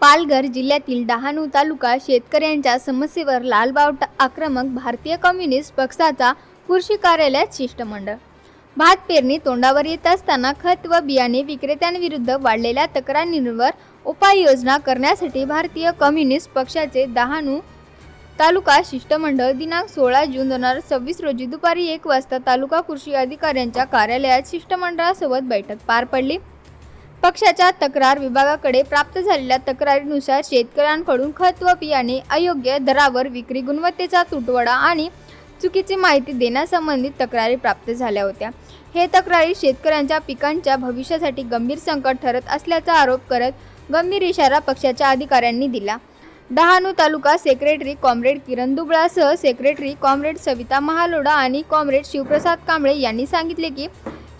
पालघर जिल्ह्यातील डहाणू तालुका शेतकऱ्यांच्या समस्येवर लालबावटा आक्रमक भारतीय कम्युनिस्ट पक्षाचा कृषी कार्यालयात शिष्टमंडळ। भात पेरणी तोंडावर येत असताना खत व बियाणे विक्रेत्यांविरुद्ध वाढलेल्या तक्रारींवर उपाययोजना करण्यासाठी भारतीय कम्युनिस्ट पक्षाचे डहाणू तालुका शिष्टमंडळ दिनांक 16 जून 2026 रोजी दुपारी 1 वाजता तालुका कृषी अधिकाऱ्यांच्या कार्यालयात शिष्टमंडळासोबत बैठक पार पडली। पक्षाच्या तक्रार विभागाकडे प्राप्त झालेल्या तक्रारीनुसार शेतकऱ्यांकडून खत व बियाणे अयोग्य दरावर विक्री, गुणवत्तेचा तुटवडा आणि चुकीची माहिती देण्यासंबंधित तक्रारी प्राप्त झाल्या होत्या। हे तक्रारी शेतकऱ्यांच्या पिकांच्या भविष्यासाठी गंभीर संकट ठरत असल्याचा आरोप करत गंभीर इशारा पक्षाच्या अधिकाऱ्यांनी दिला। डहाणू तालुका सेक्रेटरी कॉम्रेड किरण दुबळासह सेक्रेटरी कॉम्रेड सविता महालोडा आणि कॉम्रेड शिवप्रसाद कांबळे यांनी सांगितले की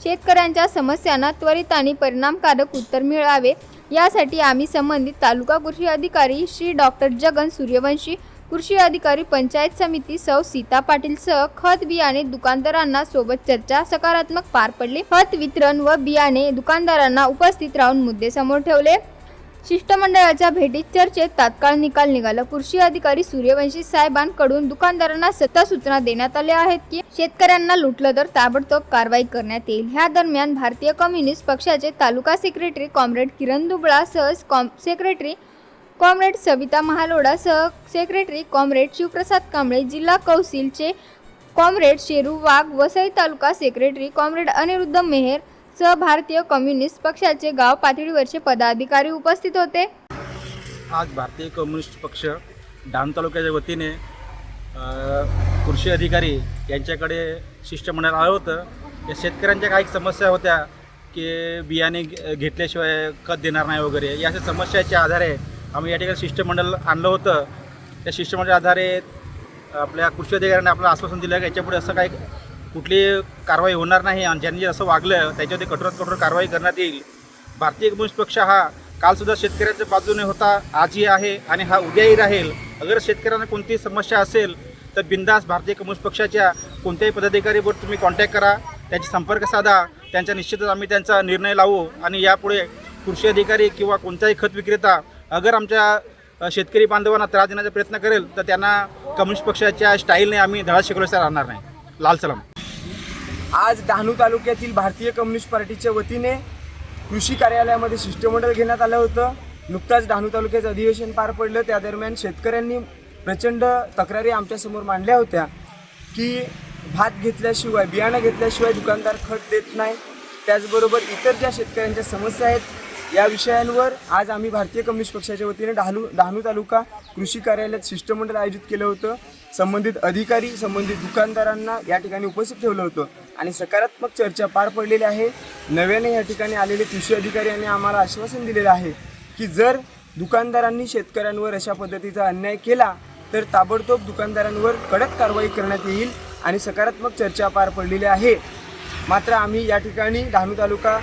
शेतकऱ्यांच्या समस्यांना त्वरित आणि परिणामकारक उत्तर मिळावे यासाठी आम्ही संबंधित तालुका कृषी अधिकारी श्री डॉक्टर जगन सूर्यवंशी, कृषी अधिकारी पंचायत समिती सौ सीता पाटील सह खत बियाणे दुकानदारांना सोबत चर्चा सकारात्मक पार पडली। खत वितरण व बियाणे दुकानदारांना उपस्थित राहून मुद्दे समोर ठेवले। शिष्टमंडळाच्या भेटीत चर्चेत तात्काळ निकाल निघाला। कृषी अधिकारी सूर्यवंशी साहेबांकडून दुकानदारांना सत्ता सूचना देण्यात आल्या आहेत की शेतकऱ्यांना लुटलं तर ताबडतोब कारवाई करण्यात येईल। ह्या दरम्यान भारतीय कम्युनिस्ट पक्षाचे तालुका सेक्रेटरी कॉम्रेड किरण दुबळा सह सेक्रेटरी कॉम्रेड सविता महालोडा सह सेक्रेटरी कॉम्रेड शिवप्रसाद कांबळे, जिल्हा कौन्सिलचे कॉम्रेड शेरू वाघ, वसई तालुका सेक्रेटरी कॉम्रेड अनिरुद्ध मेहर सह भारतीय कम्युनिस्ट पक्षाचे गाव पातळीवरचे पदाधिकारी उपस्थित होते। आज भारतीय कम्युनिस्ट पक्ष डहाणू तालुक्याच्या वतीने कृषी अधिकारी यांच्याकडे शिष्टमंडळ आलं होतं। या शेतकऱ्यांच्या काही समस्या होत्या की बियाणे घेतल्याशिवाय खत देणार नाही वगैरे, या अशा समस्याच्या आधारे आम्ही या ठिकाणी शिष्टमंडळ आणलं होतं। त्या शिष्टमंडळाच्या आधारे आपल्या कृषी अधिकाऱ्यांनी आपलं आश्वासन दिलं की याच्यापुढे असं काही कुठली कारवाई होणार नाही आणि ज्यांनी असं वागलं त्याच्यावरती कठोरात कठोर कारवाई करण्यात येईल। भारतीय कम्युनिस्ट पक्ष हा कालसुद्धा शेतकऱ्यांच्या बाजूने होता, आजही आहे आणि हा उद्याही राहील। अगर शेतकऱ्यांना कोणतीही समस्या असेल तर बिंदास भारतीय कम्युनिस्ट पक्षाच्या कोणत्याही पदाधिकारीवर तुम्ही कॉन्टॅक्ट करा, त्यांची संपर्क साधा, त्यांचा निश्चितच आम्ही त्यांचा निर्णय लावू। आणि यापुढे कृषी अधिकारी किंवा कोणताही खत विक्रेता अगर आमच्या शेतकरी बांधवांना त्रास देण्याचा प्रयत्न करेल तर त्यांना कम्युनिस्ट पक्षाच्या स्टाईलने आम्ही धडा शिकवल्याशिवाय राहणार नाही। लाल सलाम। आज डहाणू तालुक्यातील भारतीय कम्युनिस्ट पार्टीच्या वतीने कृषी कार्यालयामध्ये शिष्टमंडळ घेण्यात आलं होतं। नुकताच डहाणू तालुक्याचं अधिवेशन पार पडलं, त्या दरम्यान शेतकऱ्यांनी प्रचंड तक्रारी आमच्यासमोर मांडल्या होत्या की भात घेतल्याशिवाय, बियाणं घेतल्याशिवाय दुकानदार खत देत नाही, त्याचबरोबर इतर ज्या शेतकऱ्यांच्या समस्या आहेत या विषयांवर आज आम्ही भारतीय कम्युनिस्ट पक्षाच्या वतीने डहाणू तालुका कृषी कार्यालयात शिष्टमंडळ आयोजित केलं होतं। संबंधित अधिकारी, संबंधित दुकानदारांना या ठिकाणी उपस्थित ठेवलं होतं आणि सकारात्मक चर्चा पार पडलेली आहे। नव्याने या ठिकाणी आलेले कृषी अधिकारी यांनी आम्हाला आश्वासन दिलेलं आहे की जर दुकानदारांनी शेतकऱ्यांवर अशा पद्धतीचा अन्याय केला तर ताबडतोब दुकानदारांवर कडक कारवाई करण्यात येईल आणि सकारात्मक चर्चा पार पडलेली आहे। मात्र आम्ही या ठिकाणी डहाणू तालुका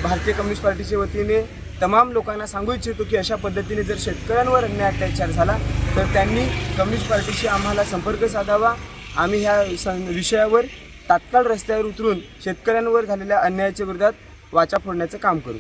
भारतीय कम्युनिस्ट पार्टीच्या वतीने तमाम लोकांना सांगू इच्छितो की अशा पद्धतीने जर शेतकऱ्यांवर अन्याय अत्याचार झाला तर त्यांनी कम्युनिस्ट पार्टीशी आम्हाला संपर्क साधावा। आम्ही ह्या विषयावर तात्काळ रस्त्यावर उतरून शेतकऱ्यांवर झालेल्या अन्यायाच्या विरोधात वाचा फोडण्याचं काम करू।